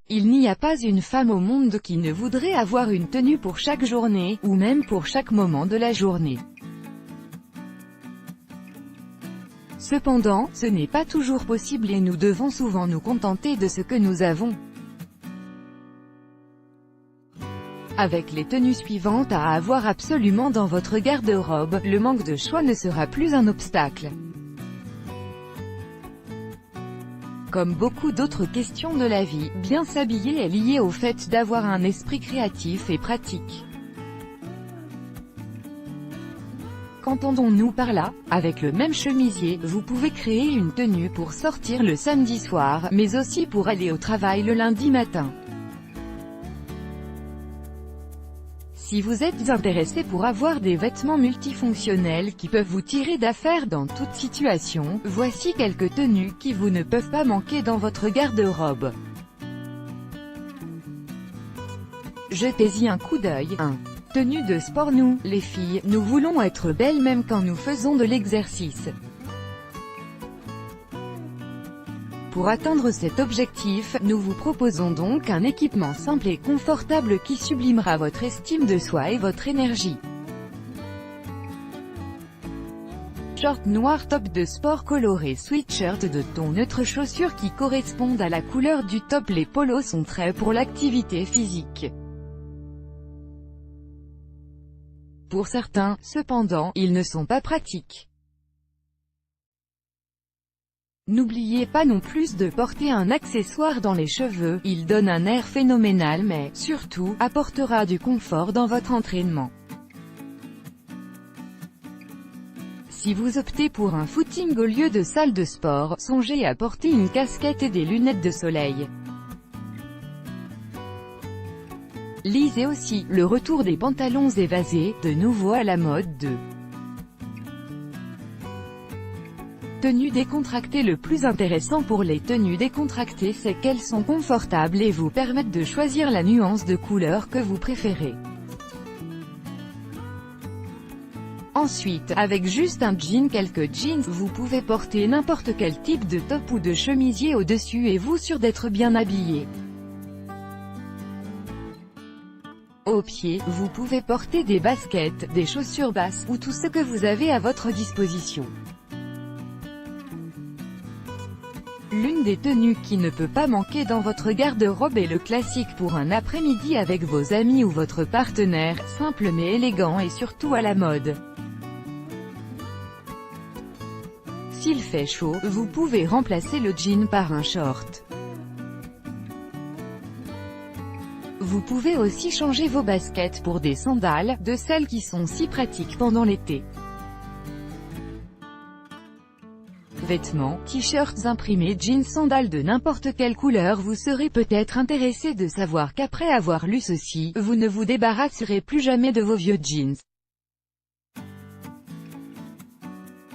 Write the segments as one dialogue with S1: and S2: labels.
S1: Il n'y a pas une femme au monde qui ne voudrait avoir une tenue pour chaque journée, ou même pour chaque moment de la journée. Cependant, ce n'est pas toujours possible et nous devons souvent nous contenter de ce que nous avons. Avec les tenues suivantes à avoir absolument dans votre garde-robe, le manque de choix ne sera plus un obstacle. Comme beaucoup d'autres questions de la vie, bien s'habiller est lié au fait d'avoir un esprit créatif et pratique. Qu'entendons-nous par là? Avec le même chemisier, vous pouvez créer une tenue pour sortir le samedi soir, mais aussi pour aller au travail le lundi matin. Si vous êtes intéressé pour avoir des vêtements multifonctionnels qui peuvent vous tirer d'affaire dans toute situation, voici quelques tenues qui vous ne peuvent pas manquer dans votre garde-robe. Jetez-y un coup d'œil. 1. Tenue de sport. Nous, les filles, nous voulons être belles même quand nous faisons de l'exercice. Pour atteindre cet objectif, nous vous proposons donc un équipement simple et confortable qui sublimera votre estime de soi et votre énergie. Short noir, top de sport coloré, sweatshirt de ton neutre, chaussures qui correspondent à la couleur du top. Les polos sont très pour l'activité physique. Pour certains, cependant, ils ne sont pas pratiques. N'oubliez pas non plus de porter un accessoire dans les cheveux, il donne un air phénoménal mais, surtout, apportera du confort dans votre entraînement. Si vous optez pour un footing au lieu de salle de sport, songez à porter une casquette et des lunettes de soleil. Lisez aussi, le retour des pantalons évasés, de nouveau à la mode de tenues décontractées. Le plus intéressant pour les tenues décontractées, c'est qu'elles sont confortables et vous permettent de choisir la nuance de couleur que vous préférez. Ensuite, avec juste un jean, quelques jeans, vous pouvez porter n'importe quel type de top ou de chemisier au-dessus et vous sûr d'être bien habillé. Aux pieds, vous pouvez porter des baskets, des chaussures basses, ou tout ce que vous avez à votre disposition. L'une des tenues qui ne peut pas manquer dans votre garde-robe est le classique pour un après-midi avec vos amis ou votre partenaire, simple mais élégant et surtout à la mode. S'il fait chaud, vous pouvez remplacer le jean par un short. Vous pouvez aussi changer vos baskets pour des sandales, de celles qui sont si pratiques pendant l'été. Vêtements, t-shirts imprimés, jeans, sandales de n'importe quelle couleur. Vous serez peut-être intéressé de savoir qu'après avoir lu ceci, vous ne vous débarrasserez plus jamais de vos vieux jeans.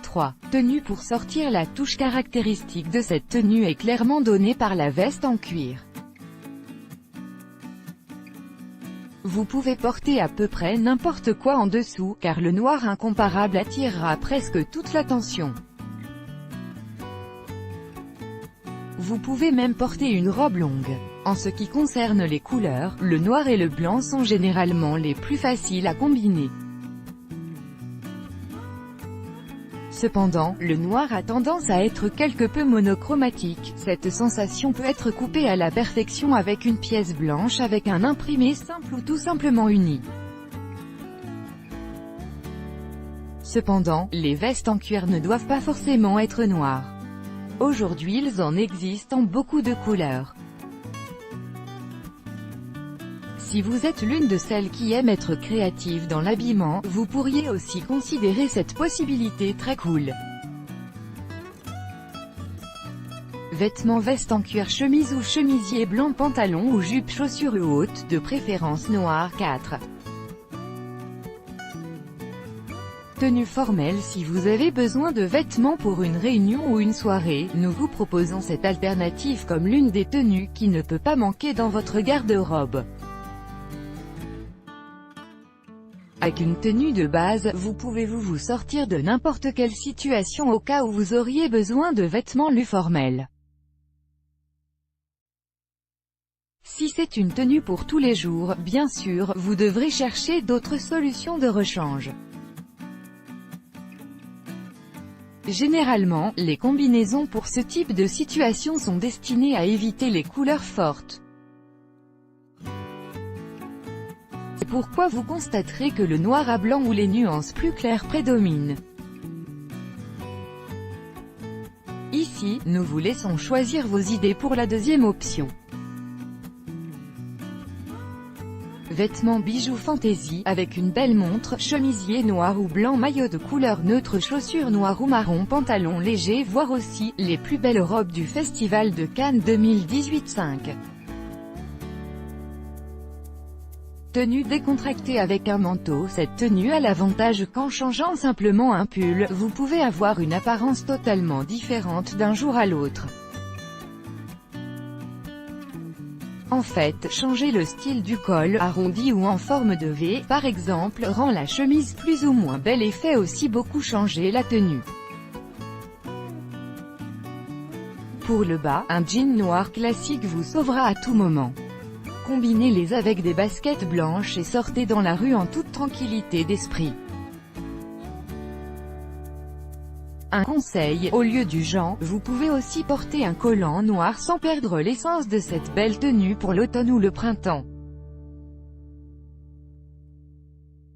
S1: 3. Tenue pour sortir. La touche caractéristique de cette tenue est clairement donnée par la veste en cuir. Vous pouvez porter à peu près n'importe quoi en dessous, car le noir incomparable attirera presque toute l'attention. Vous pouvez même porter une robe longue. En ce qui concerne les couleurs, le noir et le blanc sont généralement les plus faciles à combiner. Cependant, le noir a tendance à être quelque peu monochromatique. Cette sensation peut être coupée à la perfection avec une pièce blanche avec un imprimé simple ou tout simplement uni. Cependant, les vestes en cuir ne doivent pas forcément être noires. Aujourd'hui ils en existent en beaucoup de couleurs. Si vous êtes l'une de celles qui aiment être créative dans l'habillement, vous pourriez aussi considérer cette possibilité très cool. Vêtements, veste en cuir, chemise ou chemisier blanc, pantalon ou jupe, chaussures hautes, de préférence noires. 4. Tenue formelle. Si vous avez besoin de vêtements pour une réunion ou une soirée, nous vous proposons cette alternative comme l'une des tenues qui ne peut pas manquer dans votre garde-robe. Avec une tenue de base, vous pouvez vous sortir de n'importe quelle situation au cas où vous auriez besoin de vêtements plus formels. Si c'est une tenue pour tous les jours, bien sûr, vous devrez chercher d'autres solutions de rechange. Généralement, les combinaisons pour ce type de situation sont destinées à éviter les couleurs fortes. C'est pourquoi vous constaterez que le noir à blanc ou les nuances plus claires prédominent. Ici, nous vous laissons choisir vos idées pour la deuxième option. Vêtements bijoux fantaisie, avec une belle montre, chemisier noir ou blanc, maillot de couleur neutre, chaussures noires ou marron, pantalon léger, voire aussi, les plus belles robes du Festival de Cannes 2018-5. Tenue décontractée avec un manteau. Cette tenue a l'avantage qu'en changeant simplement un pull, vous pouvez avoir une apparence totalement différente d'un jour à l'autre. En fait, changer le style du col, arrondi ou en forme de V, par exemple, rend la chemise plus ou moins belle et fait aussi beaucoup changer la tenue. Pour le bas, un jean noir classique vous sauvera à tout moment. Combinez-les avec des baskets blanches et sortez dans la rue en toute tranquillité d'esprit. Un conseil, au lieu du jean, vous pouvez aussi porter un collant noir sans perdre l'essence de cette belle tenue pour l'automne ou le printemps.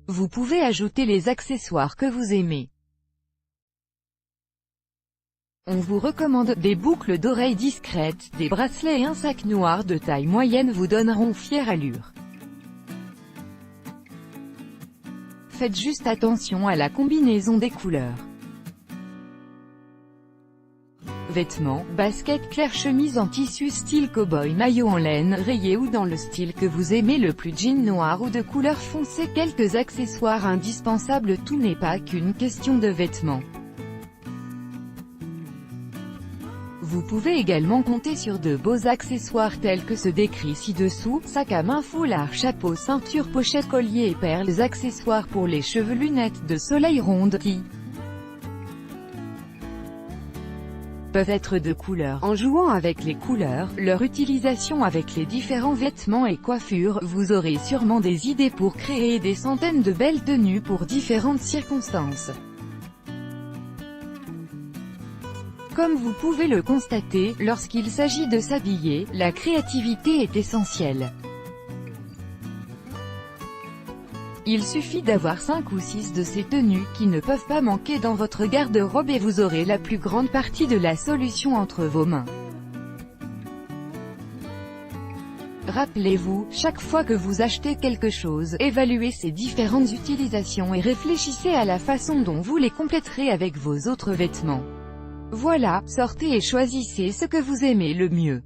S1: Vous pouvez ajouter les accessoires que vous aimez. On vous recommande des boucles d'oreilles discrètes, des bracelets et un sac noir de taille moyenne vous donneront fière allure. Faites juste attention à la combinaison des couleurs. Vêtements, baskets claires, chemise en tissu style cow-boy, maillot en laine, rayé ou dans le style que vous aimez le plus, jean noir ou de couleur foncée, quelques accessoires indispensables. Tout n'est pas qu'une question de vêtements. Vous pouvez également compter sur de beaux accessoires tels que ceux décrits ci-dessous: sac à main, foulard, chapeau, ceinture, pochette, collier et perles, accessoires pour les cheveux, lunettes de soleil rondes qui peuvent être de couleurs. En jouant avec les couleurs, leur utilisation avec les différents vêtements et coiffures, vous aurez sûrement des idées pour créer des centaines de belles tenues pour différentes circonstances. Comme vous pouvez le constater, lorsqu'il s'agit de s'habiller, la créativité est essentielle. Il suffit d'avoir 5 ou 6 de ces tenues qui ne peuvent pas manquer dans votre garde-robe et vous aurez la plus grande partie de la solution entre vos mains. Rappelez-vous, chaque fois que vous achetez quelque chose, évaluez ses différentes utilisations et réfléchissez à la façon dont vous les compléterez avec vos autres vêtements. Voilà, sortez et choisissez ce que vous aimez le mieux.